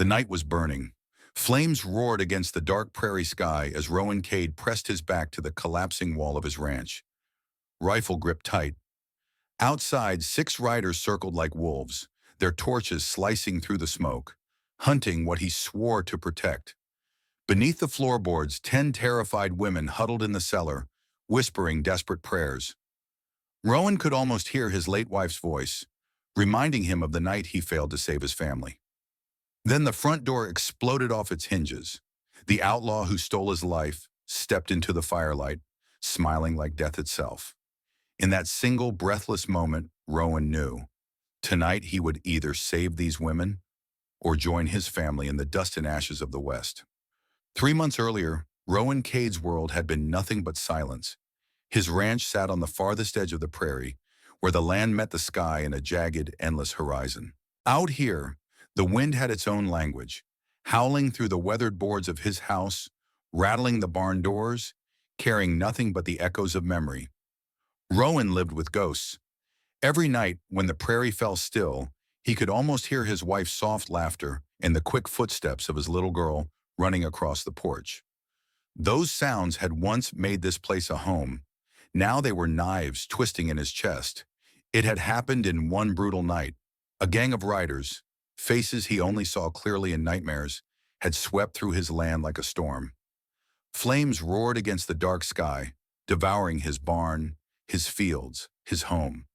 The night was burning. Flames roared against the dark prairie sky as Rowan Cade pressed his back to the collapsing wall of his ranch, rifle gripped tight. Outside, 6 riders circled like wolves, their torches slicing through the smoke, hunting what he swore to protect. Beneath the floorboards, 10 terrified women huddled in the cellar, whispering desperate prayers. Rowan could almost hear his late wife's voice, reminding him of the night he failed to save his family. Then the front door exploded off its hinges. The outlaw who stole his life stepped into the firelight, smiling like death itself. In that single breathless moment, Rowan knew. Tonight he would either save these women or join his family in the dust and ashes of the West. 3 months earlier, Rowan Cade's world had been nothing but silence. His ranch sat on the farthest edge of the prairie, where the land met the sky in a jagged, endless horizon. Out here, the wind had its own language, howling through the weathered boards of his house, rattling the barn doors, carrying nothing but the echoes of memory. Rowan lived with ghosts. Every night, when the prairie fell still, he could almost hear his wife's soft laughter and the quick footsteps of his little girl running across the porch. Those sounds had once made this place a home. Now they were knives twisting in his chest. It had happened in one brutal night. A gang of riders, faces he only saw clearly in nightmares, had swept through his land like a storm. Flames roared against the dark sky, devouring his barn, his fields, his home.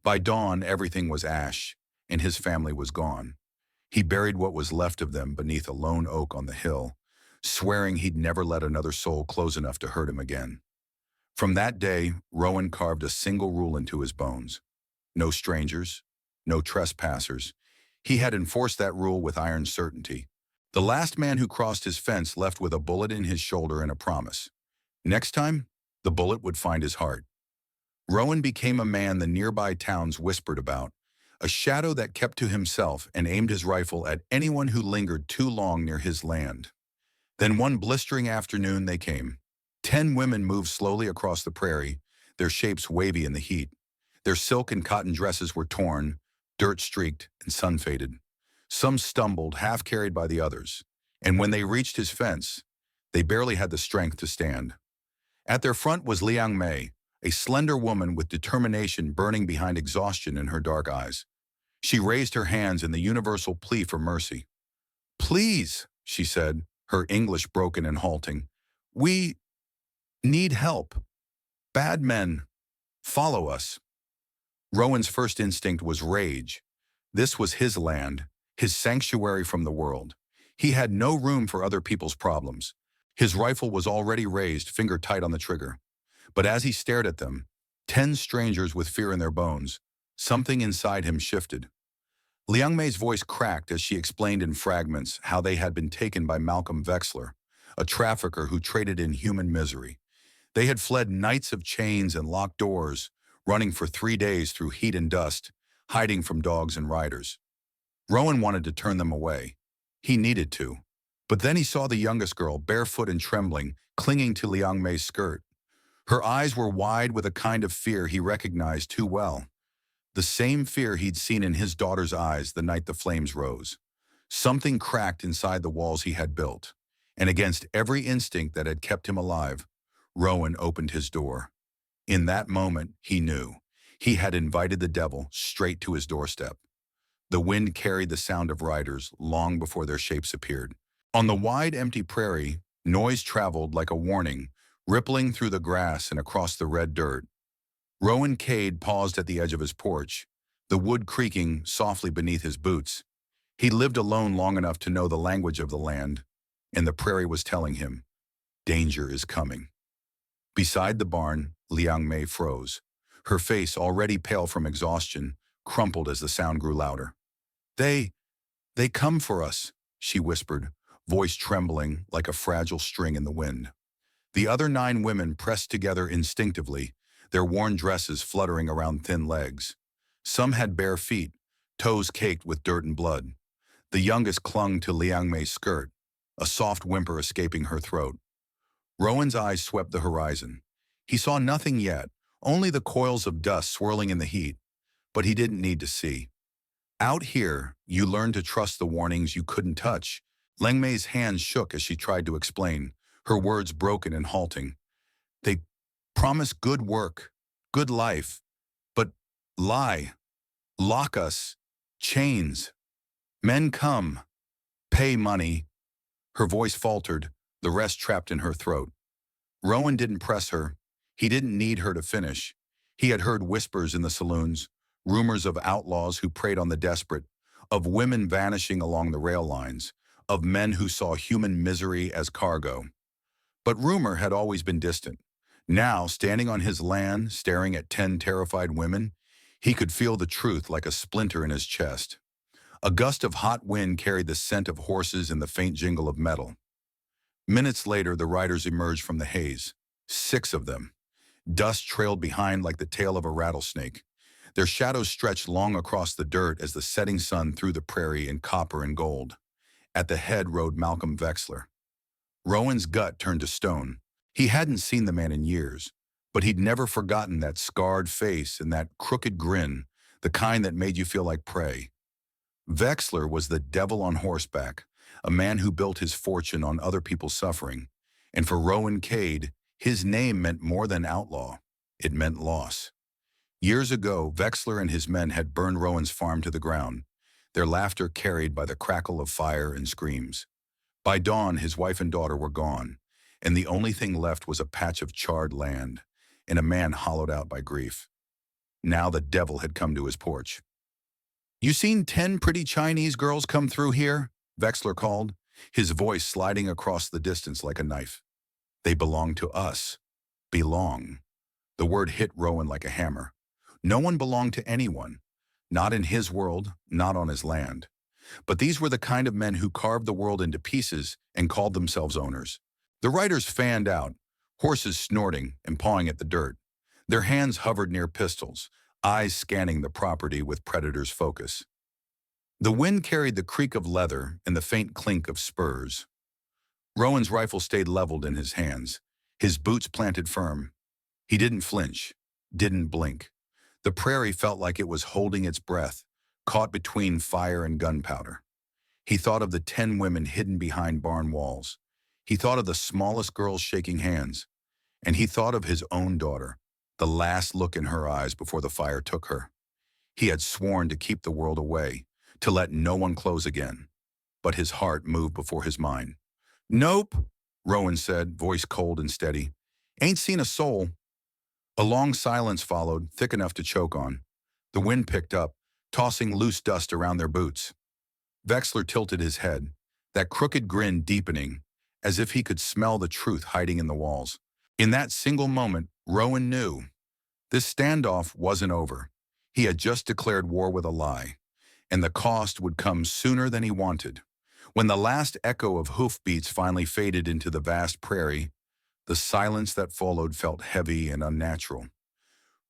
By dawn, everything was ash, and his family was gone. He buried what was left of them beneath a lone oak on the hill, swearing he'd never let another soul close enough to hurt him again. From that day, Rowan carved a single rule into his bones. No strangers, no trespassers. He had enforced that rule with iron certainty. The last man who crossed his fence left with a bullet in his shoulder and a promise. Next time, the bullet would find his heart. Rowan became a man the nearby towns whispered about, a shadow that kept to himself and aimed his rifle at anyone who lingered too long near his land. Then one blistering afternoon they came. 10 women moved slowly across the prairie, their shapes wavy in the heat. Their silk and cotton dresses were torn, dirt-streaked, and sun-faded. Some stumbled, half carried by the others, and when they reached his fence, they barely had the strength to stand. At their front was Liang Mei, a slender woman with determination burning behind exhaustion in her dark eyes. She raised her hands in the universal plea for mercy. "Please," she said, her English broken and halting, "we need help. Bad men. Follow us." Rowan's first instinct was rage. This was his land, his sanctuary from the world. He had no room for other people's problems. His rifle was already raised, finger tight on the trigger. But as he stared at them, 10 strangers with fear in their bones, something inside him shifted. Liang Mei's voice cracked as she explained in fragments how they had been taken by Malcolm Vexler, a trafficker who traded in human misery. They had fled nights of chains and locked doors, running for 3 days through heat and dust, hiding from dogs and riders. Rowan wanted to turn them away. He needed to. But then he saw the youngest girl, barefoot and trembling, clinging to Liang Mei's skirt. Her eyes were wide with a kind of fear he recognized too well. The same fear he'd seen in his daughter's eyes the night the flames rose. Something cracked inside the walls he had built, and against every instinct that had kept him alive, Rowan opened his door. In that moment, he knew. He had invited the devil straight to his doorstep. The wind carried the sound of riders long before their shapes appeared. On the wide, empty prairie, noise traveled like a warning, rippling through the grass and across the red dirt. Rowan Cade paused at the edge of his porch, the wood creaking softly beneath his boots. He lived alone long enough to know the language of the land, and the prairie was telling him, danger is coming. Beside the barn, Liang Mei froze. Her face, already pale from exhaustion, crumpled as the sound grew louder. They come for us," she whispered, voice trembling like a fragile string in the wind. The other 9 women pressed together instinctively, their worn dresses fluttering around thin legs. Some had bare feet, toes caked with dirt and blood. The youngest clung to Liang Mei's skirt, a soft whimper escaping her throat. Rowan's eyes swept the horizon. He saw nothing yet, only the coils of dust swirling in the heat, but he didn't need to see. Out here, you learn to trust the warnings you couldn't touch. Leng Mei's hands shook as she tried to explain, her words broken and halting. They promise good work, good life, but lie, lock us, chains. Men come, pay money. Her voice faltered, the rest trapped in her throat. Rowan didn't press her. He didn't need her to finish. He had heard whispers in the saloons, rumors of outlaws who preyed on the desperate, of women vanishing along the rail lines, of men who saw human misery as cargo. But rumor had always been distant. Now, standing on his land, staring at 10 terrified women, he could feel the truth like a splinter in his chest. A gust of hot wind carried the scent of horses and the faint jingle of metal. Minutes later, the riders emerged from the haze. 6 of them. Dust trailed behind like the tail of a rattlesnake. Their shadows stretched long across the dirt as the setting sun threw the prairie in copper and gold. At the head rode Malcolm Vexler. Rowan's gut turned to stone. He hadn't seen the man in years, but he'd never forgotten that scarred face and that crooked grin, the kind that made you feel like prey. Vexler was the devil on horseback, a man who built his fortune on other people's suffering. And for Rowan Cade, his name meant more than outlaw. It meant loss. Years ago, Vexler and his men had burned Rowan's farm to the ground, their laughter carried by the crackle of fire and screams. By dawn, his wife and daughter were gone, and the only thing left was a patch of charred land and a man hollowed out by grief. Now the devil had come to his porch. "You seen 10 pretty Chinese girls come through here?" Vexler called, his voice sliding across the distance like a knife. "They belong to us." Belong. The word hit Rowan like a hammer. No one belonged to anyone. Not in his world, not on his land. But these were the kind of men who carved the world into pieces and called themselves owners. The riders fanned out, horses snorting and pawing at the dirt. Their hands hovered near pistols, eyes scanning the property with predator's focus. The wind carried the creak of leather and the faint clink of spurs. Rowan's rifle stayed leveled in his hands, his boots planted firm. He didn't flinch, didn't blink. The prairie felt like it was holding its breath, caught between fire and gunpowder. He thought of the 10 women hidden behind barn walls. He thought of the smallest girls shaking hands. And he thought of his own daughter, the last look in her eyes before the fire took her. He had sworn to keep the world away, to let no one close again. But his heart moved before his mind. "Nope," Rowan said, voice cold and steady. "Ain't seen a soul." A long silence followed, thick enough to choke on. The wind picked up, tossing loose dust around their boots. Vexler tilted his head, that crooked grin deepening, as if he could smell the truth hiding in the walls. In that single moment, Rowan knew. This standoff wasn't over. He had just declared war with a lie, and the cost would come sooner than he wanted. When the last echo of hoofbeats finally faded into the vast prairie, the silence that followed felt heavy and unnatural.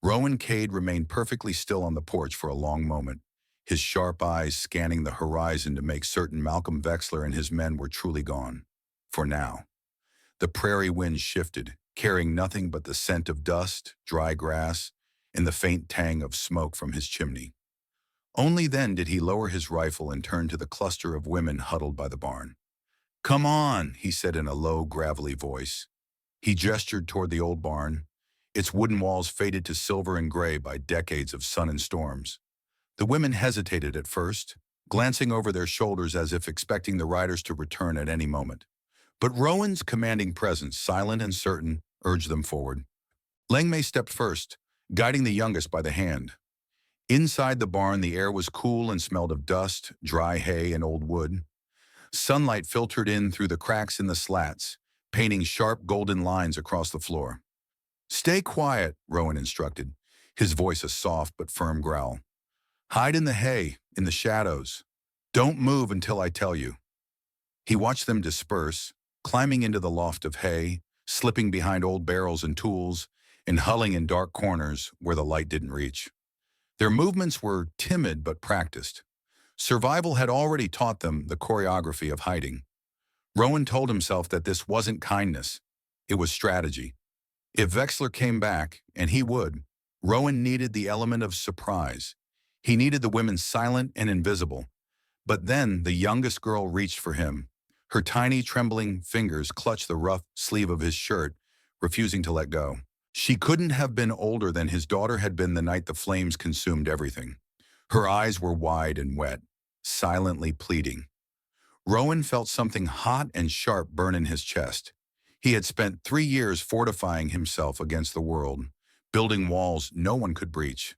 Rowan Cade remained perfectly still on the porch for a long moment, his sharp eyes scanning the horizon to make certain Malcolm Vexler and his men were truly gone. For now. The prairie wind shifted, carrying nothing but the scent of dust, dry grass, and the faint tang of smoke from his chimney. Only then did he lower his rifle and turn to the cluster of women huddled by the barn. "Come on," he said in a low, gravelly voice. He gestured toward the old barn, its wooden walls faded to silver and gray by decades of sun and storms. The women hesitated at first, glancing over their shoulders as if expecting the riders to return at any moment. But Rowan's commanding presence, silent and certain, urged them forward. Leng Mei stepped first, guiding the youngest by the hand. Inside the barn, the air was cool and smelled of dust, dry hay, and old wood. Sunlight filtered in through the cracks in the slats, painting sharp golden lines across the floor. "Stay quiet," Rowan instructed, his voice a soft but firm growl. "Hide in the hay, in the shadows. Don't move until I tell you." He watched them disperse, climbing into the loft of hay, slipping behind old barrels and tools, and hulling in dark corners where the light didn't reach. Their movements were timid but practiced. Survival had already taught them the choreography of hiding. Rowan told himself that this wasn't kindness, it was strategy. If Vexler came back, and he would, Rowan needed the element of surprise. He needed the women silent and invisible. But then the youngest girl reached for him. Her tiny, trembling fingers clutched the rough sleeve of his shirt, refusing to let go. She couldn't have been older than his daughter had been the night the flames consumed everything. Her eyes were wide and wet, silently pleading. Rowan felt something hot and sharp burn in his chest. He had spent 3 years fortifying himself against the world, building walls no one could breach.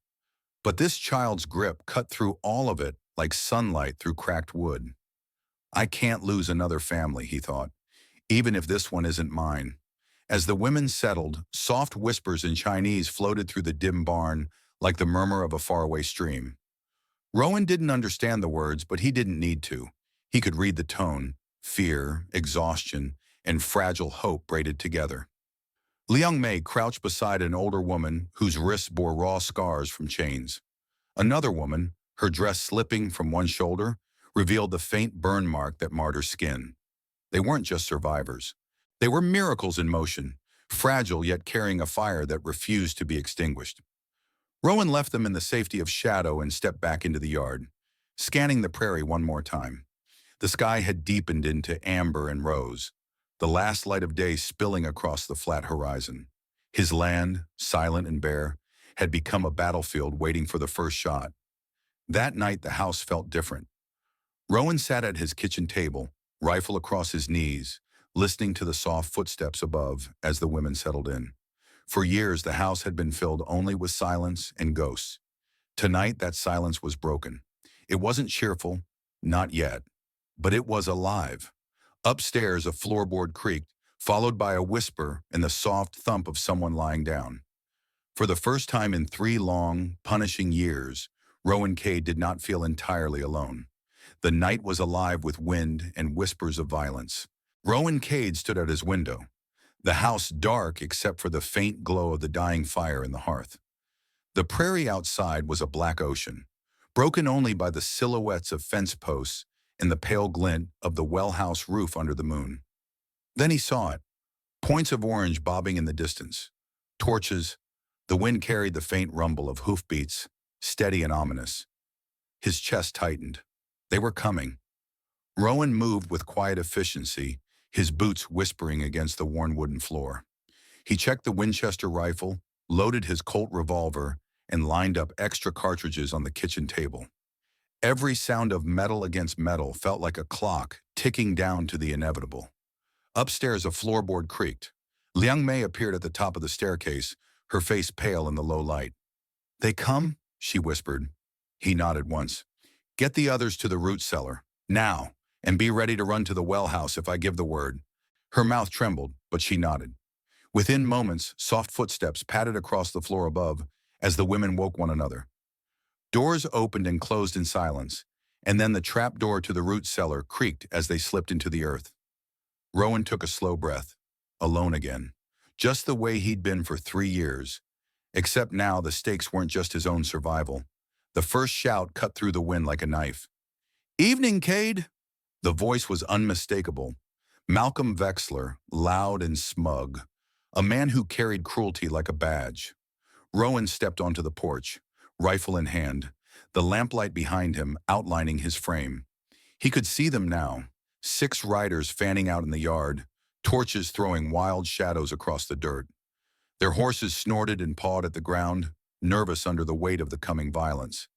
But this child's grip cut through all of it like sunlight through cracked wood. I can't lose another family, he thought, even if this one isn't mine. As the women settled, soft whispers in Chinese floated through the dim barn like the murmur of a faraway stream. Rowan didn't understand the words, but he didn't need to. He could read the tone, fear, exhaustion, and fragile hope braided together. Liang Mei crouched beside an older woman whose wrists bore raw scars from chains. Another woman, her dress slipping from one shoulder, revealed the faint burn mark that marred her skin. They weren't just survivors. They were miracles in motion, fragile yet carrying a fire that refused to be extinguished. Rowan left them in the safety of shadow and stepped back into the yard, scanning the prairie one more time. The sky had deepened into amber and rose, the last light of day spilling across the flat horizon. His land, silent and bare, had become a battlefield waiting for the first shot. That night the house felt different. Rowan sat at his kitchen table, rifle across his knees, listening to the soft footsteps above as the women settled in. For years the house had been filled only with silence and ghosts. Tonight that silence was broken. It wasn't cheerful, not yet, but it was alive. Upstairs a floorboard creaked, followed by a whisper and the soft thump of someone lying down. For the first time in 3 long, punishing years, Rowan Cade did not feel entirely alone. The night was alive with wind and whispers of violence. Rowan Cade stood at his window, the house dark except for the faint glow of the dying fire in the hearth. The prairie outside was a black ocean, broken only by the silhouettes of fence posts and the pale glint of the well house roof under the moon. Then he saw it, points of orange bobbing in the distance. Torches. The wind carried the faint rumble of hoofbeats, steady and ominous. His chest tightened. They were coming. Rowan moved with quiet efficiency, his boots whispering against the worn wooden floor. He checked the Winchester rifle, loaded his Colt revolver, and lined up extra cartridges on the kitchen table. Every sound of metal against metal felt like a clock ticking down to the inevitable. Upstairs a floorboard creaked. Liang Mei appeared at the top of the staircase, her face pale in the low light. "They come?" she whispered. He nodded once. "Get the others to the root cellar, now, and be ready to run to the well house if I give the word." Her mouth trembled, but she nodded. Within moments, soft footsteps padded across the floor above as the women woke one another. Doors opened and closed in silence, and then the trap door to the root cellar creaked as they slipped into the earth. Rowan took a slow breath, alone again, just the way he'd been for 3 years. Except now the stakes weren't just his own survival. The first shout cut through the wind like a knife. "Evening, Cade!" The voice was unmistakable. Malcolm Vexler, loud and smug, a man who carried cruelty like a badge. Rowan stepped onto the porch, rifle in hand, the lamplight behind him outlining his frame. He could see them now, 6 riders fanning out in the yard, torches throwing wild shadows across the dirt. Their horses snorted and pawed at the ground, nervous under the weight of the coming violence.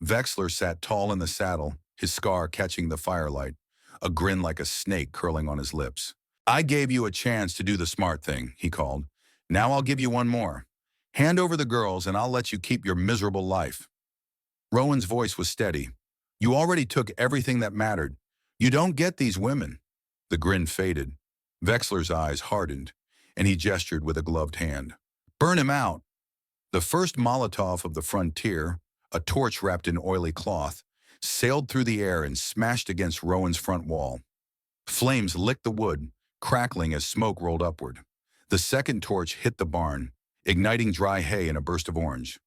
Vexler sat tall in the saddle, his scar catching the firelight, a grin like a snake curling on his lips. "I gave you a chance to do the smart thing," he called. "Now I'll give you one more. Hand over the girls and I'll let you keep your miserable life." Rowan's voice was steady. "You already took everything that mattered. You don't get these women." The grin faded. Vexler's eyes hardened, and he gestured with a gloved hand. "Burn him out." The first Molotov of the frontier, a torch wrapped in oily cloth, sailed through the air and smashed against Rowan's front wall. Flames licked the wood, crackling as smoke rolled upward. The second torch hit the barn, igniting dry hay in a burst of orange.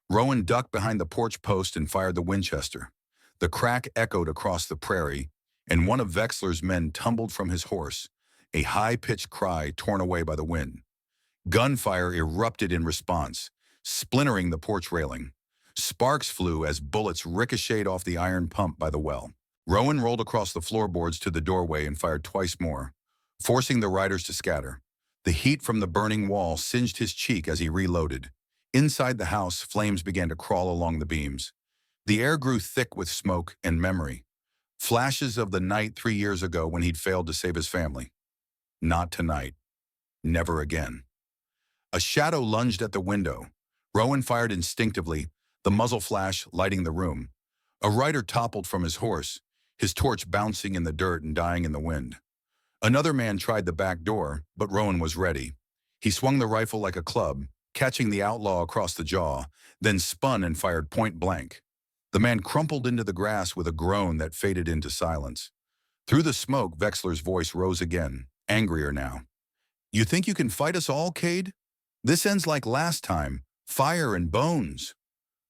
Rowan ducked behind the porch post and fired the Winchester. The crack echoed across the prairie, and one of Vexler's men tumbled from his horse, a high-pitched cry torn away by the wind. Gunfire erupted in response, splintering the porch railing. Sparks flew as bullets ricocheted off the iron pump by the well. Rowan rolled across the floorboards to the doorway and fired twice more, forcing the riders to scatter. The heat from the burning wall singed his cheek as he reloaded. Inside the house, flames began to crawl along the beams. The air grew thick with smoke and memory. Flashes of the night 3 years ago when he'd failed to save his family. Not tonight. Never again. A shadow lunged at the window. Rowan fired instinctively, the muzzle flash lighting the room. A rider toppled from his horse, his torch bouncing in the dirt and dying in the wind. Another man tried the back door, but Rowan was ready. He swung the rifle like a club, catching the outlaw across the jaw, then spun and fired point blank. The man crumpled into the grass with a groan that faded into silence. Through the smoke, Vexler's voice rose again, angrier now. "You think you can fight us all, Cade? This ends like last time, fire and bones."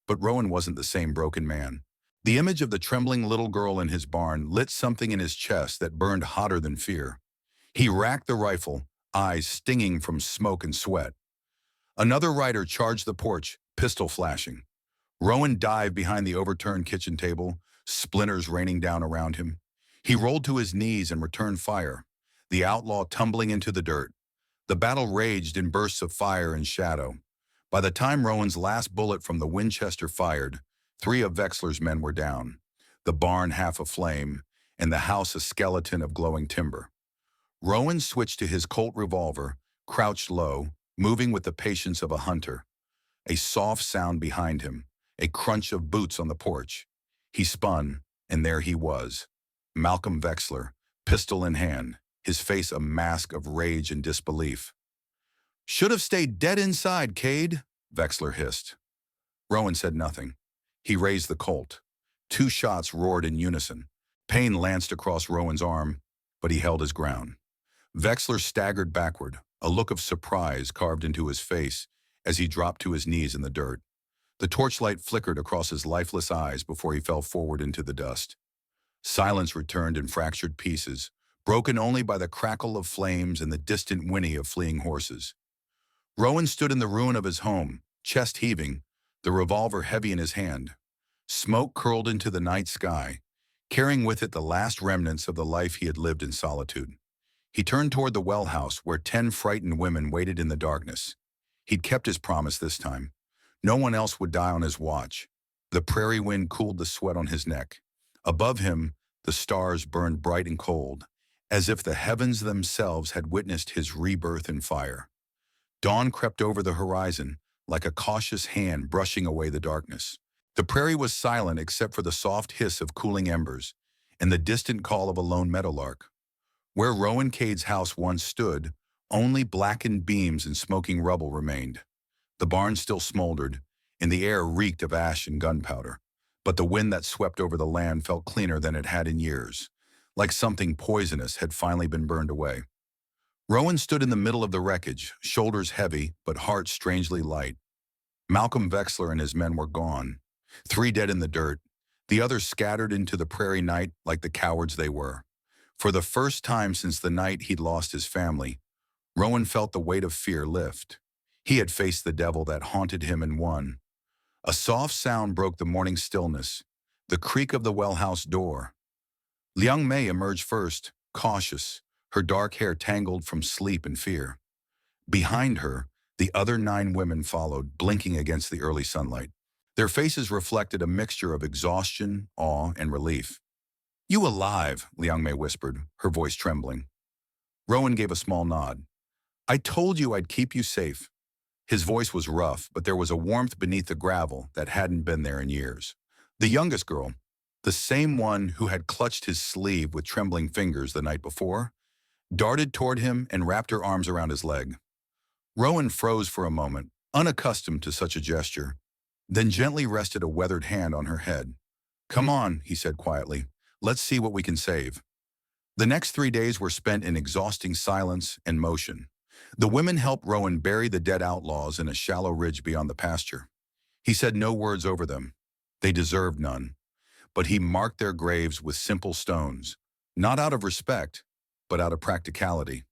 But Rowan wasn't the same broken man. The image of the trembling little girl in his barn lit something in his chest that burned hotter than fear. He racked the rifle, eyes stinging from smoke and sweat. Another rider charged the porch, pistol flashing. Rowan dived behind the overturned kitchen table, splinters raining down around him. He rolled to his knees and returned fire, the outlaw tumbling into the dirt. The battle raged in bursts of fire and shadow. By the time Rowan's last bullet from the Winchester fired, 3 of Vexler's men were down, the barn half aflame, and the house a skeleton of glowing timber. Rowan switched to his Colt revolver, crouched low, moving with the patience of a hunter. A soft sound behind him, a crunch of boots on the porch. He spun, and there he was, Malcolm Vexler, pistol in hand, his face a mask of rage and disbelief. "Should have stayed dead inside, Cade," Vexler hissed. Rowan said nothing. He raised the Colt. 2 shots roared in unison. Pain lanced across Rowan's arm, but he held his ground. Vexler staggered backward, a look of surprise carved into his face as he dropped to his knees in the dirt. The torchlight flickered across his lifeless eyes before he fell forward into the dust. Silence returned in fractured pieces, broken only by the crackle of flames and the distant whinny of fleeing horses. Rowan stood in the ruin of his home, chest heaving, the revolver heavy in his hand. Smoke curled into the night sky, carrying with it the last remnants of the life he had lived in solitude. He turned toward the well house where 10 frightened women waited in the darkness. He'd kept his promise this time. No one else would die on his watch. The prairie wind cooled the sweat on his neck. Above him, the stars burned bright and cold, as if the heavens themselves had witnessed his rebirth in fire. Dawn crept over the horizon, like a cautious hand brushing away the darkness. The prairie was silent except for the soft hiss of cooling embers and the distant call of a lone meadowlark. Where Rowan Cade's house once stood, only blackened beams and smoking rubble remained. The barn still smoldered, and the air reeked of ash and gunpowder. But the wind that swept over the land felt cleaner than it had in years, like something poisonous had finally been burned away. Rowan stood in the middle of the wreckage, shoulders heavy, but heart strangely light. Malcolm Vexler and his men were gone, 3 dead in the dirt, the others scattered into the prairie night like the cowards they were. For the first time since the night he'd lost his family, Rowan felt the weight of fear lift. He had faced the devil that haunted him and won. A soft sound broke the morning stillness, the creak of the well house door. Liang Mei emerged first, cautious, her dark hair tangled from sleep and fear. Behind her, the other 9 women followed, blinking against the early sunlight. Their faces reflected a mixture of exhaustion, awe, and relief. "You alive," Liang Mei whispered, her voice trembling. Rowan gave a small nod. "I told you I'd keep you safe." His voice was rough, but there was a warmth beneath the gravel that hadn't been there in years. The youngest girl, the same one who had clutched his sleeve with trembling fingers the night before, darted toward him and wrapped her arms around his leg. Rowan froze for a moment, unaccustomed to such a gesture, then gently rested a weathered hand on her head. "Come on," he said quietly. "Let's see what we can save." The next 3 days were spent in exhausting silence and motion. The women helped Rowan bury the dead outlaws in a shallow ridge beyond the pasture. He said no words over them. They deserved none. But he marked their graves with simple stones, not out of respect, but out of practicality.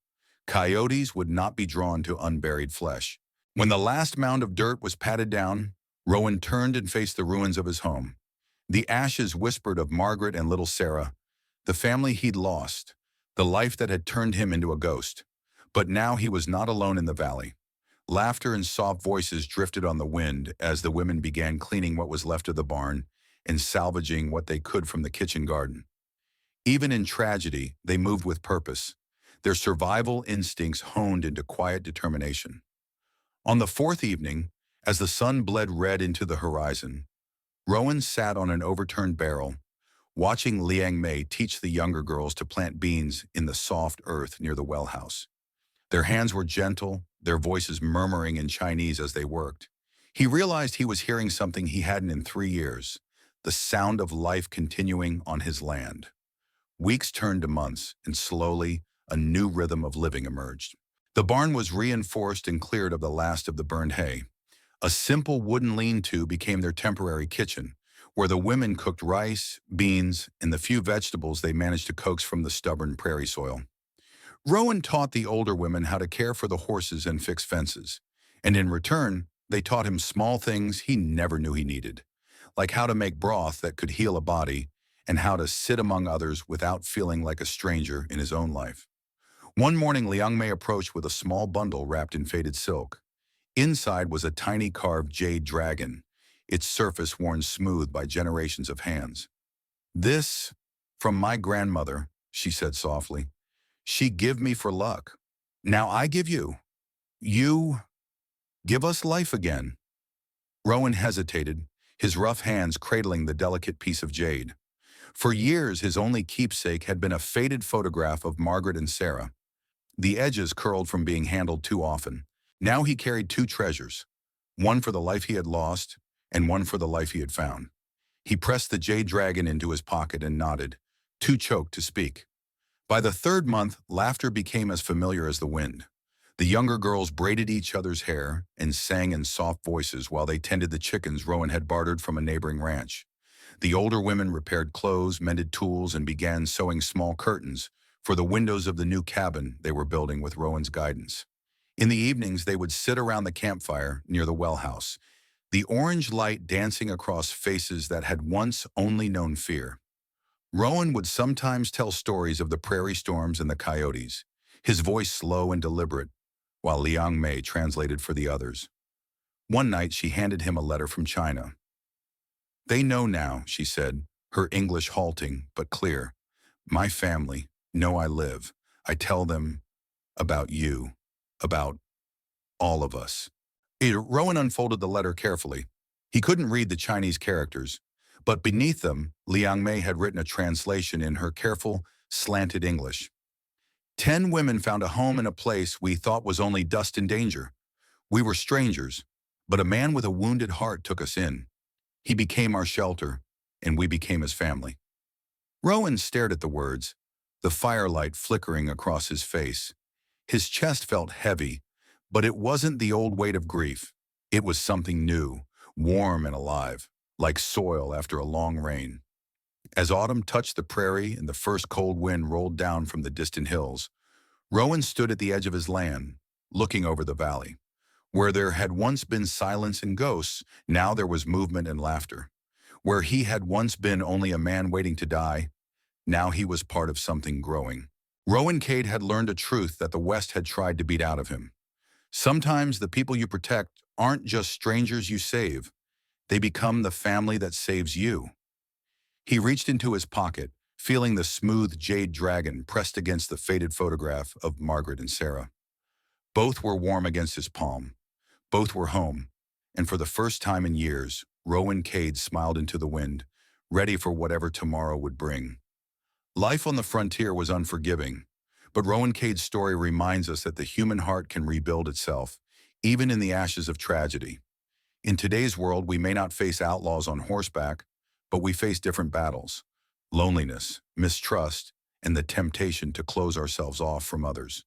Coyotes would not be drawn to unburied flesh. When the last mound of dirt was patted down, Rowan turned and faced the ruins of his home. The ashes whispered of Margaret and little Sarah, the family he'd lost, the life that had turned him into a ghost. But now he was not alone in the valley. Laughter and soft voices drifted on the wind as the women began cleaning what was left of the barn and salvaging what they could from the kitchen garden. Even in tragedy, they moved with purpose, their survival instincts honed into quiet determination. On the fourth evening, as the sun bled red into the horizon, Rowan sat on an overturned barrel, watching Liang Mei teach the younger girls to plant beans in the soft earth near the well house. Their hands were gentle, their voices murmuring in Chinese as they worked. He realized he was hearing something he hadn't in 3 years, the sound of life continuing on his land. Weeks turned to months, and slowly, a new rhythm of living emerged. The barn was reinforced and cleared of the last of the burned hay. A simple wooden lean-to became their temporary kitchen, where the women cooked rice, beans, and the few vegetables they managed to coax from the stubborn prairie soil. Rowan taught the older women how to care for the horses and fix fences, and in return, they taught him small things he never knew he needed, like how to make broth that could heal a body and how to sit among others without feeling like a stranger in his own life. One morning, Liang Mei approached with a small bundle wrapped in faded silk. Inside was a tiny carved jade dragon, its surface worn smooth by generations of hands. "This, from my grandmother," she said softly. "She give me for luck. Now I give you. You give us life again." Rowan hesitated, his rough hands cradling the delicate piece of jade. For years, his only keepsake had been a faded photograph of Margaret and Sarah, the edges curled from being handled too often. Now he carried two treasures, one for the life he had lost and one for the life he had found. He pressed the jade dragon into his pocket and nodded, too choked to speak. By the third month, laughter became as familiar as the wind. The younger girls braided each other's hair and sang in soft voices while they tended the chickens Rowan had bartered from a neighboring ranch. The older women repaired clothes, mended tools, and began sewing small curtains for the windows of the new cabin they were building with Rowan's guidance. In the evenings, they would sit around the campfire near the well house, the orange light dancing across faces that had once only known fear. Rowan would sometimes tell stories of the prairie storms and the coyotes, his voice slow and deliberate, while Liang Mei translated for the others. One night, she handed him a letter from China. "They know now," she said, her English halting but clear. "My family know I live. I tell them about you, about all of us." Rowan unfolded the letter carefully. He couldn't read the Chinese characters, but beneath them, Liang Mei had written a translation in her careful, slanted English. "10 women found a home in a place we thought was only dust and danger. We were strangers, but a man with a wounded heart took us in. He became our shelter, and we became his family." Rowan stared at the words, the firelight flickering across his face. His chest felt heavy, but it wasn't the old weight of grief. It was something new, warm and alive, like soil after a long rain. As autumn touched the prairie and the first cold wind rolled down from the distant hills, Rowan stood at the edge of his land, looking over the valley. Where there had once been silence and ghosts, now there was movement and laughter. Where he had once been only a man waiting to die, now he was part of something growing. Rowan Cade had learned a truth that the West had tried to beat out of him. Sometimes the people you protect aren't just strangers you save. They become the family that saves you. He reached into his pocket, feeling the smooth jade dragon pressed against the faded photograph of Margaret and Sarah. Both were warm against his palm. Both were home, and for the first time in years, Rowan Cade smiled into the wind, ready for whatever tomorrow would bring. Life on the frontier was unforgiving, but Rowan Cade's story reminds us that the human heart can rebuild itself, even in the ashes of tragedy. In today's world, we may not face outlaws on horseback, but we face different battles: loneliness, mistrust, and the temptation to close ourselves off from others.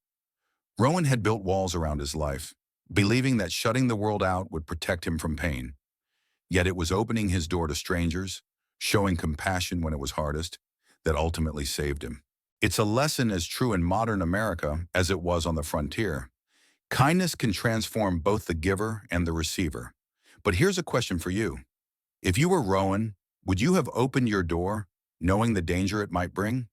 Rowan had built walls around his life, believing that shutting the world out would protect him from pain. Yet it was opening his door to strangers, showing compassion when it was hardest, that ultimately saved him. It's a lesson as true in modern America as it was on the frontier. Kindness can transform both the giver and the receiver. But here's a question for you. If you were Rowan, would you have opened your door, knowing the danger it might bring?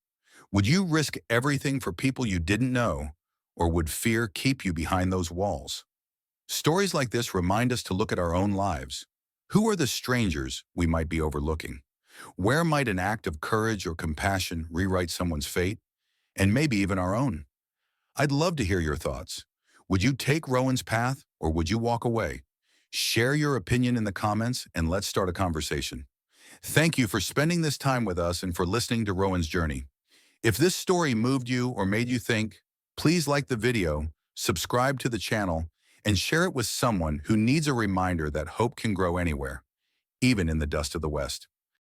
Would you risk everything for people you didn't know, or would fear keep you behind those walls? Stories like this remind us to look at our own lives. Who are the strangers we might be overlooking? Where might an act of courage or compassion rewrite someone's fate, and maybe even our own? I'd love to hear your thoughts. Would you take Rowan's path, or would you walk away? Share your opinion in the comments, and let's start a conversation. Thank you for spending this time with us and for listening to Rowan's journey. If this story moved you or made you think, please like the video, subscribe to the channel, and share it with someone who needs a reminder that hope can grow anywhere, even in the dust of the West.